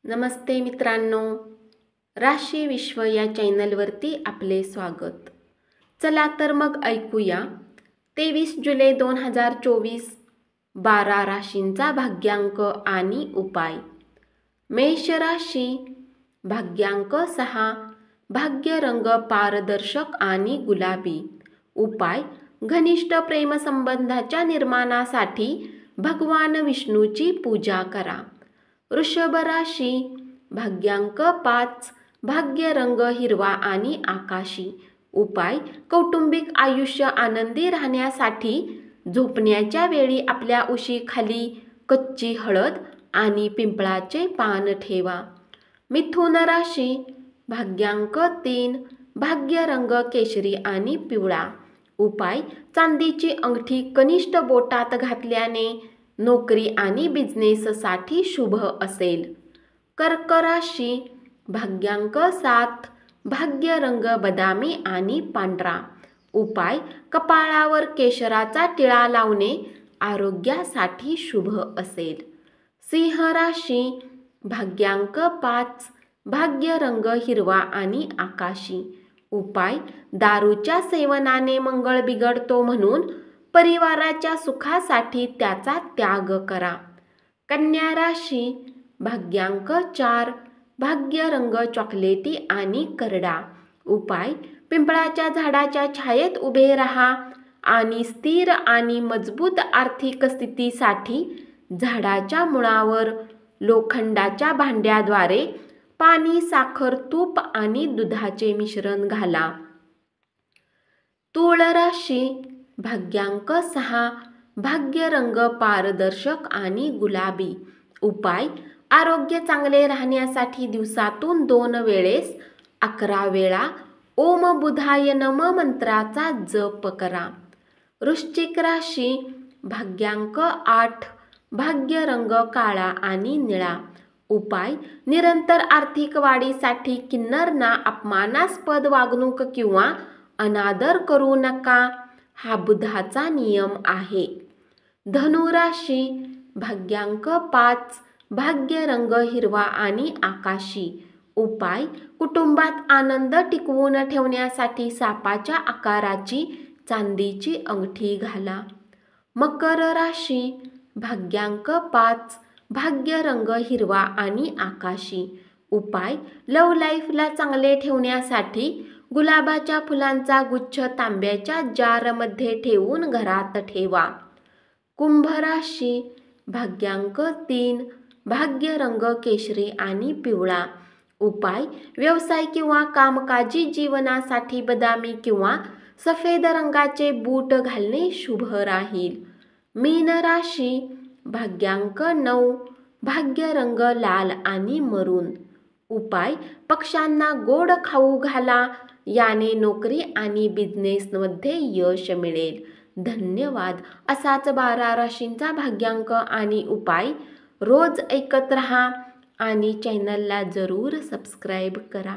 नमस्ते मित्रांनो, राशी विश्व या चॅनलवरती आपले स्वागत। चला तर मग ऐकूया 23 जुलै 2024 12 राशींचा भाग्यांक आणि उपाय। मेष राशी, भाग्यांक 6, भाग्य रंग पारदर्शक आणि गुलाबी। उपाय, घनिष्ठ प्रेमसंबंधाच्या निर्माणासाठी भगवान विष्णूची पूजा करा। वृषभ राशी, भाग्यांक 5, भाग्य रंग हिरवा आणि आकाशी। उपाय, कौटुंबिक आयुष्य आनंदी राहण्यासाठी झोपण्याच्या वेळी आपल्या उशीखाली कच्ची हळद आणि पिंपळाचे पान ठेवा। मिथुन राशी, भाग्यांक 3, भाग्य रंग केशरी आणि पिवळा। उपाय, चांदीची अंगठी कनिष्ठ बोटात घातल्याने नोकरी आणि बिझनेससाठी शुभ असेल। कर्क राशी, भाग्यांक 7, भाग्य रंग बदामी आणि पांढरा। उपाय, कपाळावर केशराचा टिळा लावणे आरोग्यासाठी शुभ असेल। सिंह राशी, भाग्यांक 5, भाग्य रंग हिरवा आणि आकाशी। उपाय, दारूच्या सेवनाने मंगळ बिघडतो म्हणून परिवाराच्या सुखासाठी त्याचा त्याग करा। कन्या राशी, भाग्यांक 4, भाग्य रंग चॉकलेटी आणि करडा। उपाय, पिंपळाच्या झाडाच्या छायेत उभे राहा आणि स्थिर आणि मजबूत आर्थिक स्थितीसाठी झाडाच्या मुळावर लोखंडाच्या भांड्याद्वारे पाणी, साखर, तूप आणि दुधाचे मिश्रण घाला। तुळ राशी, भाग्यांक 6, भाग्य रंग पारदर्शक आणि गुलाबी। उपाय, आरोग्य चांगले राहण्यासाठी दिवसातून 2 वेळेस 11 वेळा ओम बुधाय नम मंत्राचा जप करा। वृश्चिक राशी, भाग्यांक 8, भाग्य रंग काळा आणि निळा। उपाय, निरंतर आर्थिक वाढीसाठी किन्नरना अपमानास्पद वागणूक किंवा अनादर करू नका, हा बुधाचा नियम आहे। धनु राशी, भाग्यांक 5, भाग्य रंग हिरवा आणि आकाशी। उपाय, कुटुंबात आनंद टिकवून ठेवण्यासाठी सापाच्या आकाराची चांदीची अंगठी घाला। मकर राशी, भाग्यांक 5, भाग्य रंग हिरवा आणि आकाशी। उपाय, लव्ह लाईफला चांगले ठेवण्यासाठी गुलाबाच्या फुलांचा गुच्छ तांब्याच्या जारमध्ये ठेवून घरात ठेवा। कुंभ राशी, भाग्यांक 3, भाग्य रंग केशरी आणि पिवळा। उपाय, व्यवसाय किंवा कामकाजी जीवनासाठी बदामी किंवा सफेद रंगाचे बूट घालणे शुभ राहील। मीन राशी, भाग्यांक 9, भाग्य रंग लाल आणि मरून। उपाय, पक्ष्यांना गोड खाऊ घाला, याने नोकरी आणि बिझनेसमध्ये यश मिळेल। धन्यवाद। असाच 12 राशींचा भाग्यांक आणि उपाय रोज ऐकत रहा आणि चॅनलला जरूर सबस्क्राईब करा।